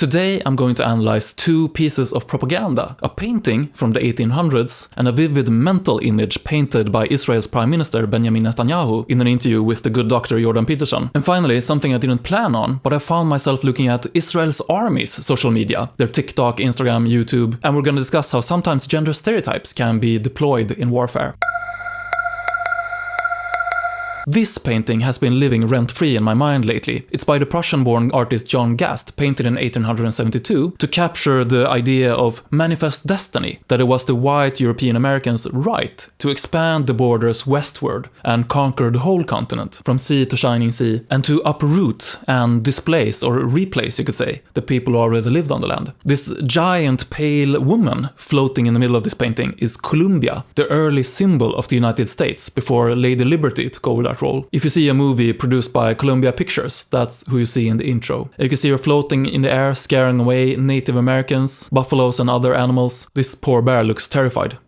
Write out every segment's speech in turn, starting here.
Today I'm going to analyze two pieces of propaganda, a painting from the 1800s and a vivid mental image painted by Israel's Prime Minister Benjamin Netanyahu in an interview with the good doctor Jordan Peterson. And finally, something I didn't plan on, but I found myself looking at Israel's army's social media, their TikTok, Instagram, YouTube, and we're going to discuss how sometimes gender stereotypes can be deployed in warfare. This painting has been living rent-free in my mind lately. It's by the Prussian-born artist John Gast, painted in 1872, to capture the idea of manifest destiny, that it was the white European Americans' right to expand the borders westward and conquer the whole continent, from sea to shining sea, and to uproot and displace, or replace, you could say, the people who already lived on the land. This giant pale woman floating in the middle of this painting is Columbia, the early symbol of the United States, before Lady Liberty took over that role. If you see a movie produced by Columbia Pictures, that's who you see in the intro. You can see her floating in the air, scaring away Native Americans, buffaloes and other animals. This poor bear looks terrified.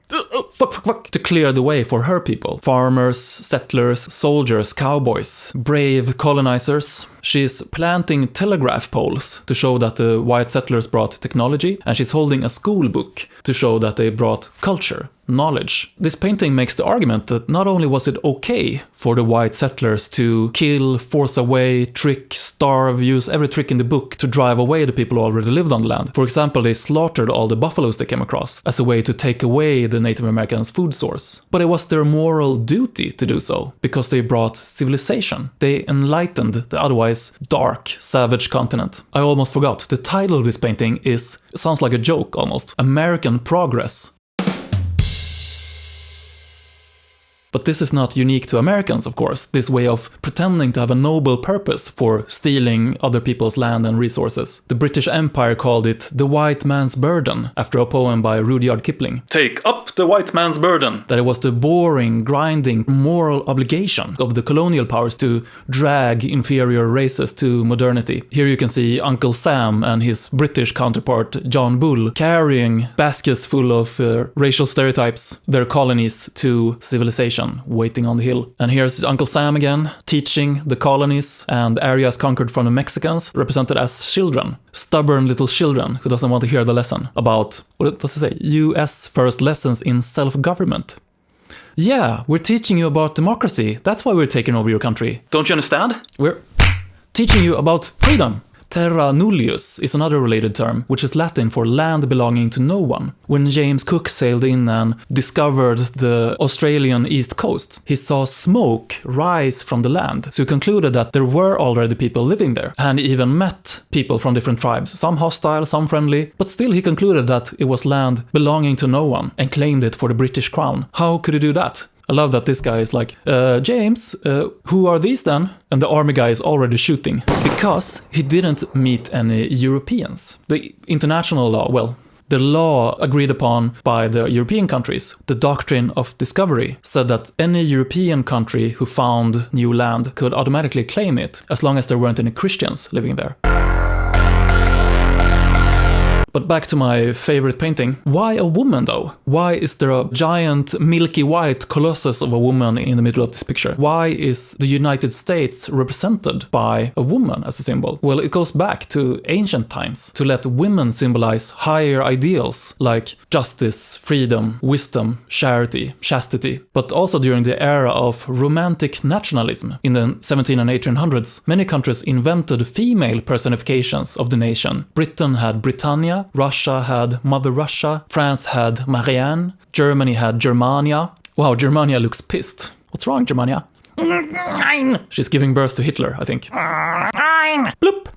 Fuck. To clear the way for her people. Farmers, settlers, soldiers, cowboys, brave colonizers. She's planting telegraph poles to show that the white settlers brought technology, and she's holding a school book to show that they brought culture, knowledge. This painting makes the argument that not only was it okay for the white settlers to kill, force away, trick, starve, use every trick in the book to drive away the people who already lived on the land. For example, they slaughtered all the buffaloes they came across as a way to take away the Native Americans' food source. But it was their moral duty to do so, because they brought civilization. They enlightened the otherwise dark, savage continent. I almost forgot, the title of this painting sounds like a joke almost, American Progress. But this is not unique to Americans, of course, this way of pretending to have a noble purpose for stealing other people's land and resources. The British Empire called it the white man's burden, after a poem by Rudyard Kipling. Take up the white man's burden! That it was the boring, grinding, moral obligation of the colonial powers to drag inferior races to modernity. Here you can see Uncle Sam and his British counterpart John Bull carrying baskets full of racial stereotypes, their colonies, to civilization, waiting on the hill. And here's Uncle Sam again, teaching the colonies and areas conquered from the Mexicans, represented as children. Stubborn little children who doesn't want to hear the lesson about, what does it say? US first lessons in self-government. Yeah, we're teaching you about democracy. That's why we're taking over your country. Don't you understand? We're teaching you about freedom. Terra Nullius is another related term, which is Latin for land belonging to no one. When James Cook sailed in and discovered the Australian east coast, he saw smoke rise from the land, so he concluded that there were already people living there, and he even met people from different tribes, some hostile, some friendly, but still he concluded that it was land belonging to no one, and claimed it for the British crown. How could he do that? I love that this guy is like, James, who are these then? And the army guy is already shooting. Because he didn't meet any Europeans. The international law, well, the law agreed upon by the European countries, the doctrine of discovery, said that any European country who found new land could automatically claim it, as long as there weren't any Christians living there. But back to my favorite painting. Why a woman though? Why is there a giant milky white colossus of a woman in the middle of this picture? Why is the United States represented by a woman as a symbol? Well, it goes back to ancient times to let women symbolize higher ideals like justice, freedom, wisdom, charity, chastity. But also during the era of romantic nationalism in the 1700s and 1800s, many countries invented female personifications of the nation. Britain had Britannia, Russia had Mother Russia, France had Marianne, Germany had Germania. Wow, Germania looks pissed. What's wrong, Germania? She's giving birth to Hitler, I think. Bloop!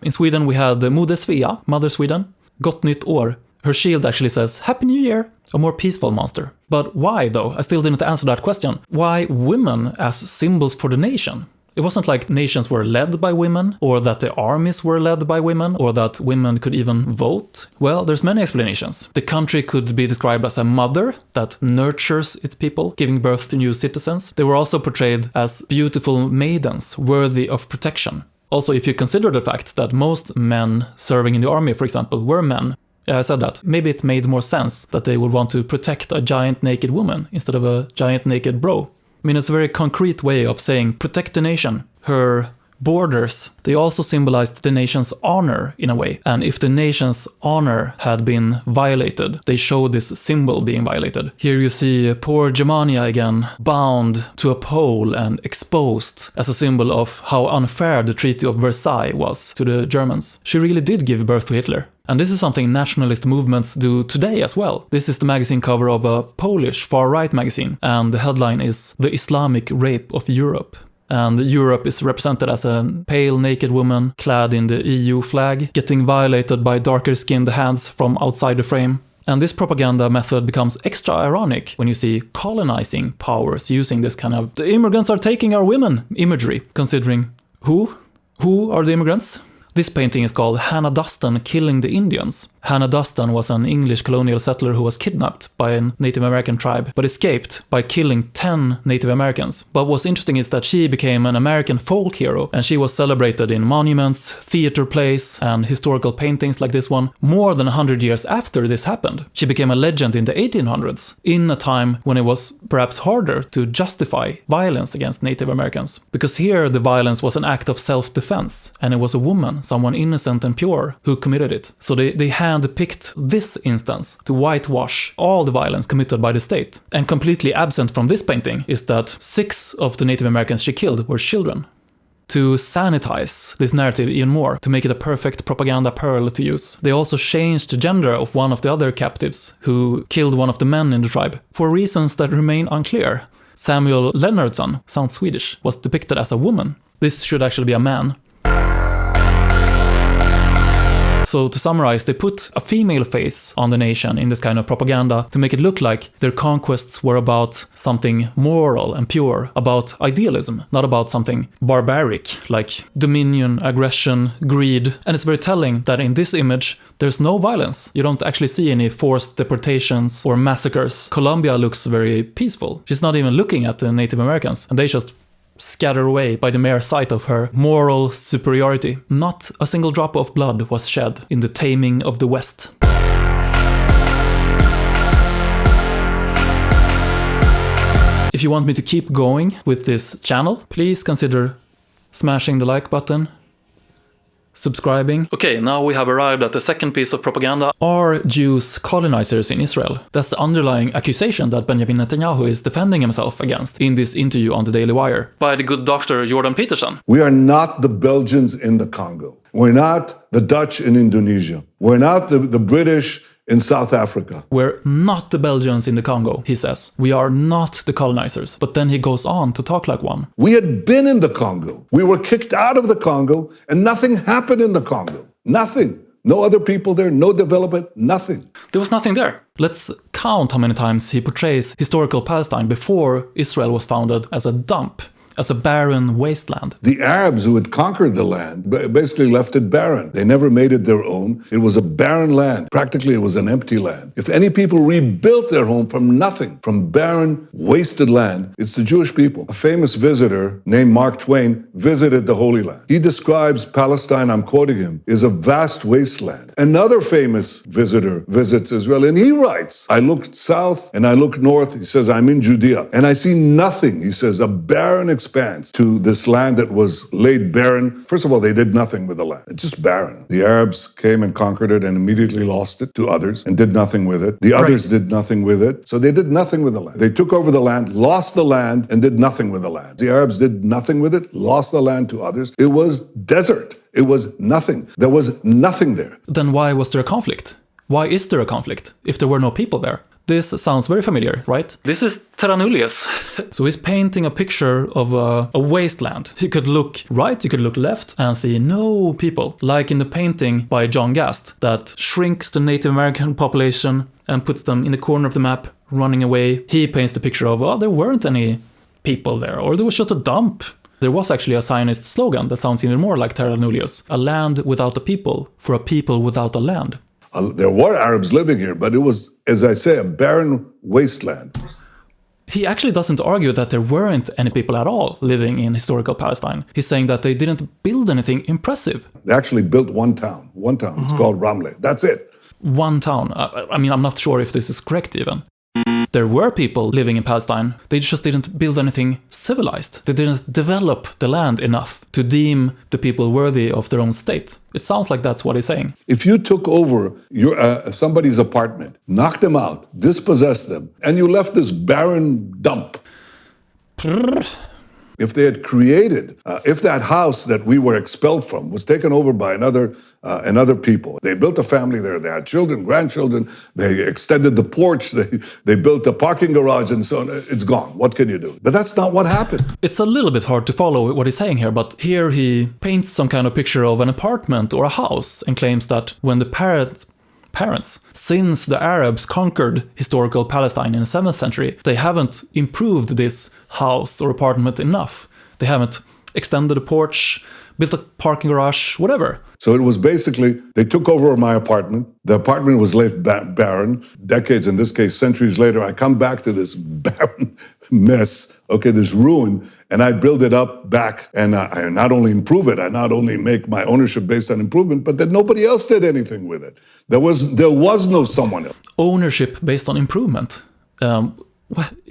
In Sweden we had Moder Svea, Mother Sweden. Gott nytt år. Her shield actually says, Happy New Year! A more peaceful monster. But why, though? I still didn't answer that question. Why women as symbols for the nation? It wasn't like nations were led by women, or that the armies were led by women, or that women could even vote. Well, there's many explanations. The country could be described as a mother that nurtures its people, giving birth to new citizens. They were also portrayed as beautiful maidens, worthy of protection. Also, if you consider the fact that most men serving in the army, for example, were men, I said that. Maybe it made more sense that they would want to protect a giant naked woman instead of a giant naked bro. I mean, it's a very concrete way of saying protect the nation. Her borders. They also symbolized the nation's honor in a way. And if the nation's honor had been violated, they showed this symbol being violated. Here you see poor Germania again, bound to a pole and exposed as a symbol of how unfair the Treaty of Versailles was to the Germans. She really did give birth to Hitler. And this is something nationalist movements do today as well. This is the magazine cover of a Polish far-right magazine, and the headline is "The Islamic Rape of Europe." And Europe is represented as a pale, naked woman clad in the EU flag, getting violated by darker-skinned hands from outside the frame. And this propaganda method becomes extra ironic when you see colonizing powers using this kind of "the immigrants are taking our women" imagery, considering who? Who are the immigrants? This painting is called Hannah Duston Killing the Indians. Hannah Duston was an English colonial settler who was kidnapped by a Native American tribe, but escaped by killing 10 Native Americans. But what's interesting is that she became an American folk hero, and she was celebrated in monuments, theater plays, and historical paintings like this one more than 100 years after this happened. She became a legend in the 1800s, in a time when it was perhaps harder to justify violence against Native Americans. Because here the violence was an act of self-defense, and it was a woman, someone innocent and pure, who committed it. So they hand-picked this instance to whitewash all the violence committed by the state. And completely absent from this painting is that 6 of the Native Americans she killed were children. To sanitize this narrative even more, to make it a perfect propaganda pearl to use, they also changed the gender of one of the other captives who killed one of the men in the tribe, for reasons that remain unclear. Samuel Lennartsson, sounds Swedish, was depicted as a woman. This should actually be a man. So to summarize, they put a female face on the nation in this kind of propaganda to make it look like their conquests were about something moral and pure, about idealism, not about something barbaric, like dominion, aggression, greed. And it's very telling that in this image, there's no violence. You don't actually see any forced deportations or massacres. Colombia looks very peaceful. She's not even looking at the Native Americans, and they just scatter away by the mere sight of her moral superiority. Not a single drop of blood was shed in the taming of the West. If you want me to keep going with this channel, please consider smashing the like button, subscribing. Okay, now we have arrived at the second piece of propaganda. Are Jews colonizers in Israel? That's the underlying accusation that Benjamin Netanyahu is defending himself against in this interview on the Daily Wire by the good Dr. Jordan Peterson. We are not the Belgians in the Congo. We're not the Dutch in Indonesia. We're not the British in South Africa. We're not the Belgians in the Congo, he says. We are not the colonizers. But then he goes on to talk like one. We had been in the Congo. We were kicked out of the Congo, and nothing happened in the Congo. Nothing. No other people there, no development, nothing. There was nothing there. Let's count how many times he portrays historical Palestine before Israel was founded as a dump, as a barren wasteland. The Arabs who had conquered the land basically left it barren. They never made it their own. It was a barren land. Practically, it was an empty land. If any people rebuilt their home from nothing, from barren, wasted land, it's the Jewish people. A famous visitor named Mark Twain visited the Holy Land. He describes Palestine, I'm quoting him, is a vast wasteland. Another famous visitor visits Israel, and he writes, I look south and I look north. He says, I'm in Judea, and I see nothing. He says, a barren expanse to this land that was laid barren. First of all, they did nothing with the land. It's just barren. The Arabs came and conquered it and immediately lost it to others and did nothing with it. The others did nothing with it. So they did nothing with the land. They took over the land, lost the land, and did nothing with the land. The Arabs did nothing with it, lost the land to others. It was desert. It was nothing. There was nothing there. Then why was there a conflict? Why is there a conflict if there were no people there? This sounds very familiar, right? This is Terra Nullius. So he's painting a picture of a wasteland. You could look right, you could look left and see no people. Like in the painting by John Gast that shrinks the Native American population and puts them in the corner of the map, running away. He paints the picture of, oh, there weren't any people there, or there was just a dump. There was actually a Zionist slogan that sounds even more like Terra Nullius. A land without a people, for a people without a land. There were Arabs living here, but it was, as I say, a barren wasteland. He actually doesn't argue that there weren't any people at all living in historical Palestine. He's saying that they didn't build anything impressive. They actually built one town. It's called Ramle. That's it. One town. I mean, I'm not sure if this is correct even. There were people living in Palestine. They just didn't build anything civilized. They didn't develop the land enough to deem the people worthy of their own state. It sounds like that's what he's saying. If you took over somebody's apartment, knocked them out, dispossessed them, and you left this barren dump, if they had created, if that house that we were expelled from was taken over by another people, they built a family there, they had children, grandchildren, they extended the porch, they built a parking garage and so on, it's gone. What can you do? But that's not what happened. It's a little bit hard to follow what he's saying here, but here he paints some kind of picture of an apartment or a house and claims that when the parents, since the Arabs conquered historical Palestine in the 7th century, they haven't improved this house or apartment enough. They haven't extended a porch, built a parking garage, whatever. So it was basically, they took over my apartment. The apartment was left barren. Decades, in this case, centuries later, I come back to this barren mess, this ruin, and I build it up back, and I not only improve it, I not only make my ownership based on improvement, but that nobody else did anything with it. There was no someone else. Ownership based on improvement.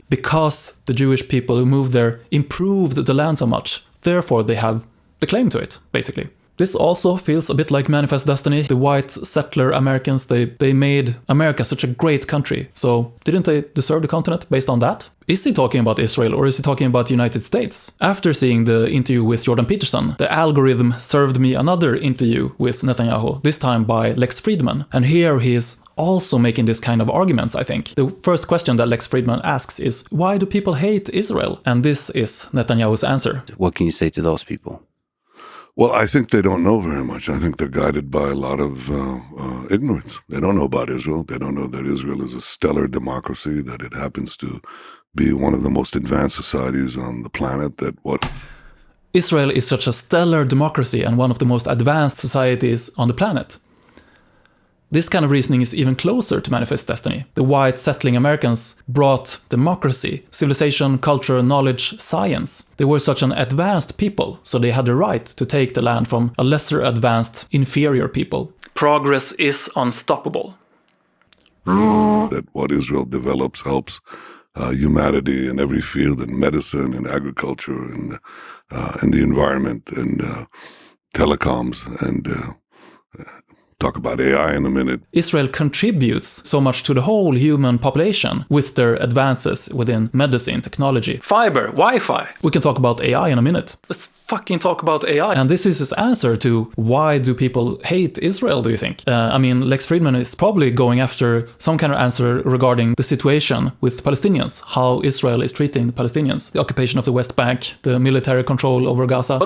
Because the Jewish people who moved there improved the land so much, therefore they have the claim to it, basically. This also feels a bit like Manifest Destiny. The white settler Americans, they made America such a great country. So didn't they deserve the continent based on that? Is he talking about Israel or is he talking about the United States? After seeing the interview with Jordan Peterson, the algorithm served me another interview with Netanyahu, this time by Lex Fridman. And here he is also making this kind of arguments, I think. The first question that Lex Fridman asks is, why do people hate Israel? And this is Netanyahu's answer. What can you say to those people? Well, I think they don't know very much. I think they're guided by a lot of ignorance. They don't know about Israel. They don't know that Israel is a stellar democracy, that it happens to be one of the most advanced societies on the planet, Israel is such a stellar democracy and one of the most advanced societies on the planet. This kind of reasoning is even closer to Manifest Destiny. The white settling Americans brought democracy, civilization, culture, knowledge, science. They were such an advanced people, so they had the right to take the land from a lesser advanced, inferior people. Progress is unstoppable. That what Israel develops helps humanity in every field, in medicine, in agriculture, in the environment, and telecoms, and talk about AI in a minute. Israel contributes so much to the whole human population with their advances within medicine, technology, fiber, Wi-Fi. We can talk about AI in a minute. Let's fucking talk about AI. And this is his answer to why do people hate Israel, do you think? Lex Fridman is probably going after some kind of answer regarding the situation with Palestinians, how Israel is treating the Palestinians, the occupation of the West Bank, the military control over Gaza.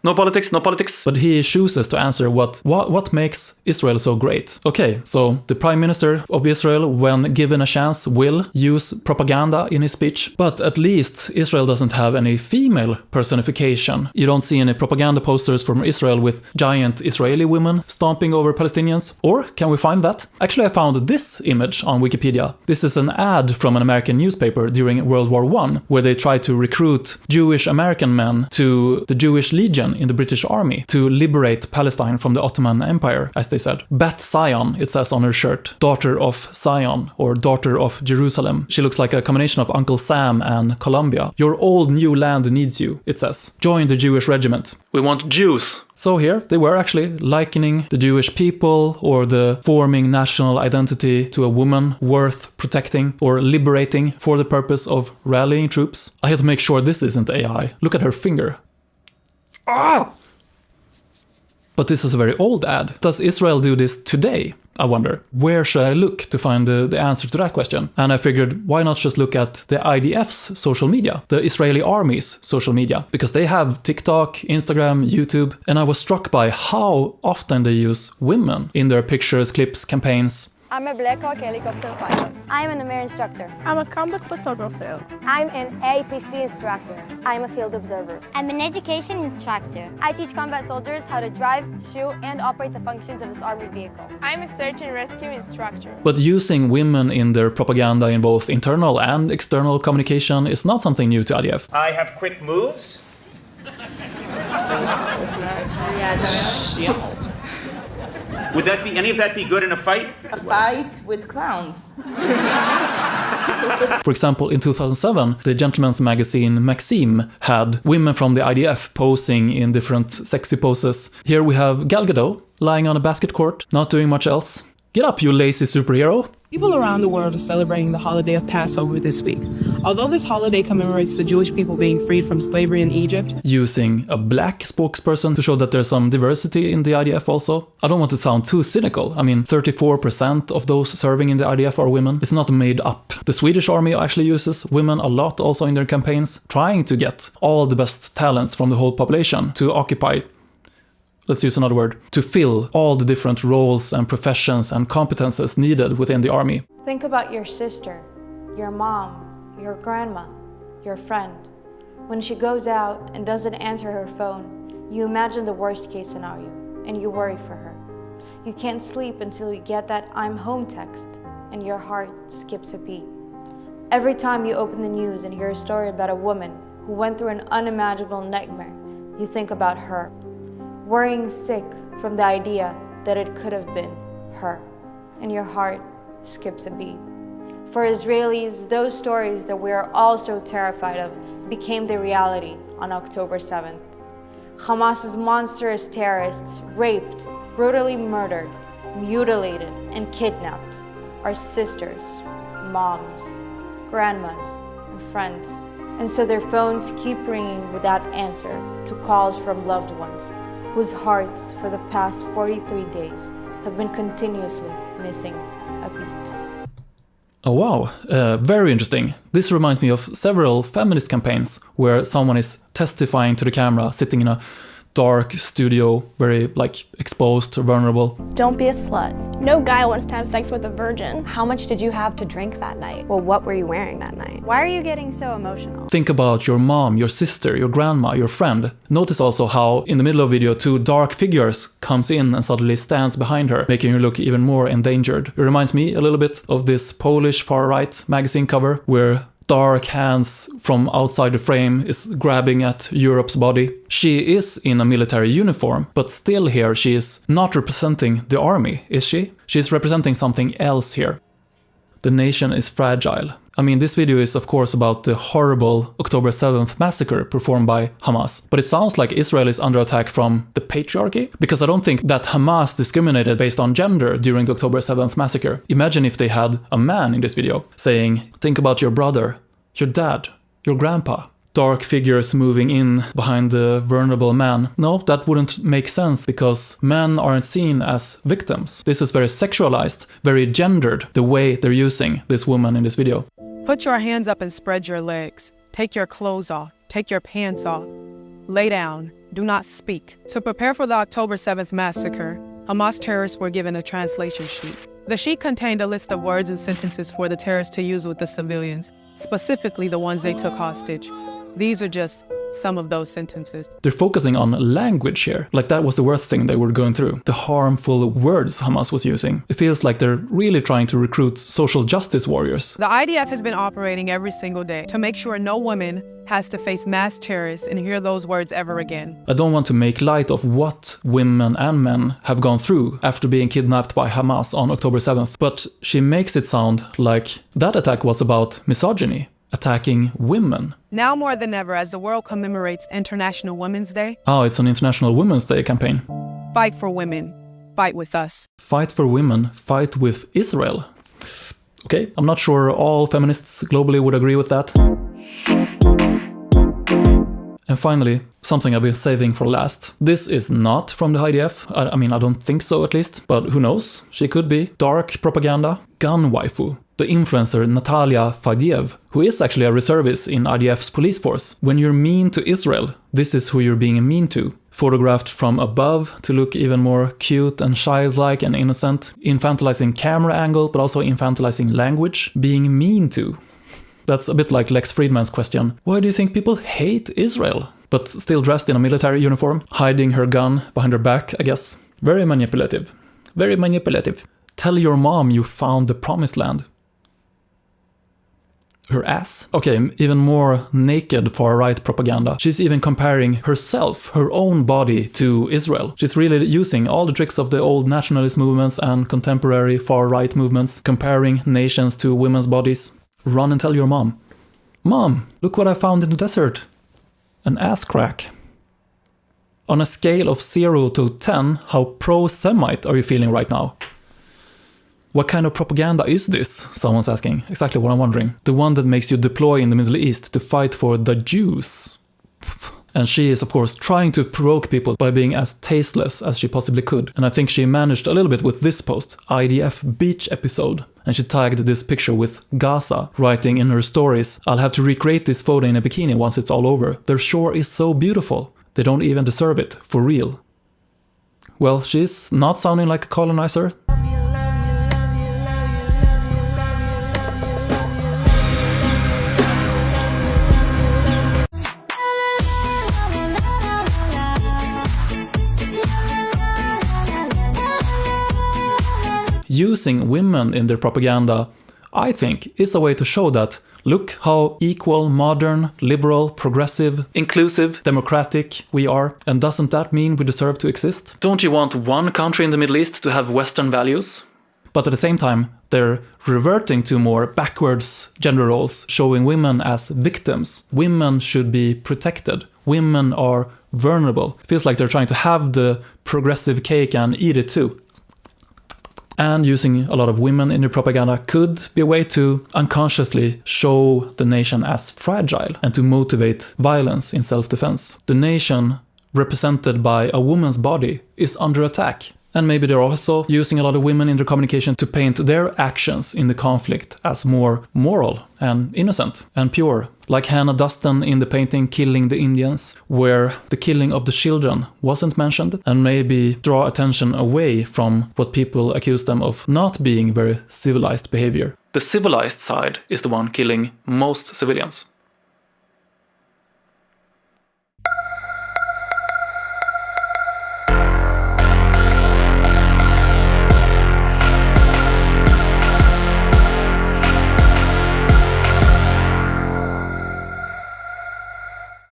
No politics, no politics. But he chooses to answer what makes Israel so great. Okay, so the Prime Minister of Israel, when given a chance, will use propaganda in his speech. But at least Israel doesn't have any female personification. You don't see any propaganda posters from Israel with giant Israeli women stomping over Palestinians. Or can we find that? Actually, I found this image on Wikipedia. This is an ad from an American newspaper during World War I, where they tried to recruit Jewish American men to the Jewish Legion in the British Army to liberate Palestine from the Ottoman Empire, as they said. Bat Zion, it says on her shirt. Daughter of Zion, or daughter of Jerusalem. She looks like a combination of Uncle Sam and Columbia. Your old new land needs you, it says. Join the Jewish regiment. We want Jews. So here, they were actually likening the Jewish people or the forming national identity to a woman worth protecting or liberating for the purpose of rallying troops. I had to make sure this isn't AI. Look at her finger. Ah! But this is a very old ad. Does Israel do this today? I wonder. Where should I look to find the answer to that question? And I figured, why not just look at the IDF's social media, the Israeli army's social media, because they have TikTok, Instagram, YouTube, and I was struck by how often they use women in their pictures, clips, campaigns. I'm a Black Hawk helicopter pilot. I'm an MR instructor. I'm a comic photographer. I'm an APC instructor. I'm a field observer. I'm an education instructor. I teach combat soldiers how to drive, shoot, and operate the functions of this armored vehicle. I'm a search and rescue instructor. But using women in their propaganda in both internal and external communication is not something new to IDF. I have quick moves. Would any of that be good in a fight? A fight with clowns. For example, in 2007, the gentleman's magazine Maxim had women from the IDF posing in different sexy poses. Here we have Gal Gadot lying on a basket court, not doing much else. Get up, you lazy superhero! People around the world are celebrating the holiday of Passover this week. Although this holiday commemorates the Jewish people being freed from slavery in Egypt, using a black spokesperson to show that there's some diversity in the IDF also. I don't want to sound too cynical. I mean, 34% of those serving in the IDF are women. It's not made up. The Swedish army actually uses women a lot also in their campaigns, trying to get all the best talents from the whole population to occupy, let's use another word, to fill all the different roles and professions and competences needed within the army. Think about your sister, your mom, your grandma, your friend. When she goes out and doesn't answer her phone, you imagine the worst case scenario and you worry for her. You can't sleep until you get that "I'm home" text and your heart skips a beat. Every time you open the news and hear a story about a woman who went through an unimaginable nightmare, you think about her, worrying sick from the idea that it could have been her, and your heart skips a beat. For Israelis, those stories that we are all so terrified of became the reality on October 7th. Hamas's monstrous terrorists raped, brutally murdered, mutilated, and kidnapped our sisters, moms, grandmas, and friends. And so their phones keep ringing without answer to calls from loved ones whose hearts for the past 43 days have been continuously missing a beat. Oh wow, very interesting. This reminds me of several feminist campaigns where someone is testifying to the camera, sitting in a dark studio, very exposed or vulnerable. Don't be a slut. No guy wants to have sex with a virgin. How much did you have to drink that night? Well, what were you wearing that night? Why are you getting so emotional? Think about your mom, your sister, your grandma, your friend. Notice also how in the middle of the video two dark figures comes in and suddenly stands behind her, making her look even more endangered. It reminds me a little bit of this Polish far-right magazine cover where dark hands from outside the frame is grabbing at Europe's body. She is in a military uniform, but still here she is not representing the army, is she? She's representing something else here. The nation is fragile. I mean, this video is of course about the horrible October 7th massacre performed by Hamas, but it sounds like Israel is under attack from the patriarchy, because I don't think that Hamas discriminated based on gender during the October 7th massacre. Imagine if they had a man in this video saying, think about your brother, your dad, your grandpa. Dark figures moving in behind the vulnerable man. No, that wouldn't make sense because men aren't seen as victims. This is very sexualized, very gendered, the way they're using this woman in this video. Put your hands up and spread your legs. Take your clothes off. Take your pants off. Lay down. Do not speak. To prepare for the October 7th massacre, Hamas terrorists were given a translation sheet. The sheet contained a list of words and sentences for the terrorists to use with the civilians, specifically the ones they took hostage. These are just some of those sentences. They're focusing on language here, like that was the worst thing they were going through. The harmful words Hamas was using. It feels like they're really trying to recruit social justice warriors. The IDF has been operating every single day to make sure no woman has to face mass terrorists and hear those words ever again. I don't want to make light of what women and men have gone through after being kidnapped by Hamas on October 7th, but she makes it sound like that attack was about misogyny, attacking women. Now more than ever, as the world commemorates International Women's Day. Oh, it's an International Women's Day campaign. Fight for women. Fight with us. Fight for women. Fight with Israel. Okay, I'm not sure all feminists globally would agree with that. And finally, something I've been saving for last. This is not from the IDF. I mean, I don't think so at least, but who knows? She could be. Dark propaganda. Gun waifu. The influencer Natalia Fadiev, who is actually a reservist in IDF's police force. When you're mean to Israel, this is who you're being mean to. Photographed from above to look even more cute and childlike and innocent. Infantilizing camera angle, but also infantilizing language. Being mean to. That's a bit like Lex Fridman's question. Why do you think people hate Israel? But still dressed in a military uniform, hiding her gun behind her back, I guess. Very manipulative. Very manipulative. Tell your mom you found the promised land. Her ass? Okay, even more naked far-right propaganda. She's even comparing herself, her own body, to Israel. She's really using all the tricks of the old nationalist movements and contemporary far-right movements, comparing nations to women's bodies. run and tell your mom. Mom, look what I found in the desert. An ass crack. On a scale of 0 to 10, how pro-Semite are you feeling right now? What kind of propaganda is this? Someone's asking. Exactly what I'm wondering. The one that makes you deploy in the Middle East to fight for the Jews. And she is, of course, trying to provoke people by being as tasteless as she possibly could. And I think she managed a little bit with this post, IDF beach episode. And she tagged this picture with Gaza, writing in her stories, I'll have to recreate this photo in a bikini once it's all over. Their shore is so beautiful. They don't even deserve it, for real. Well, she's not sounding like a colonizer. Using women in their propaganda, I think, is a way to show that, look how equal, modern, liberal, progressive, inclusive, democratic we are, and doesn't that mean we deserve to exist? Don't you want one country in the Middle East to have Western values? But at the same time, they're reverting to more backwards gender roles, showing women as victims. Women should be protected. Women are vulnerable. Feels like they're trying to have the progressive cake and eat it too. And using a lot of women in their propaganda could be a way to unconsciously show the nation as fragile and to motivate violence in self-defense. The nation, represented by a woman's body, is under attack. And maybe they're also using a lot of women in their communication to paint their actions in the conflict as more moral and innocent and pure. Like Hannah Duston in the painting Killing the Indians, where the killing of the children wasn't mentioned, and maybe draw attention away from what people accuse them of not being very civilized behavior. The civilized side is the one killing most civilians.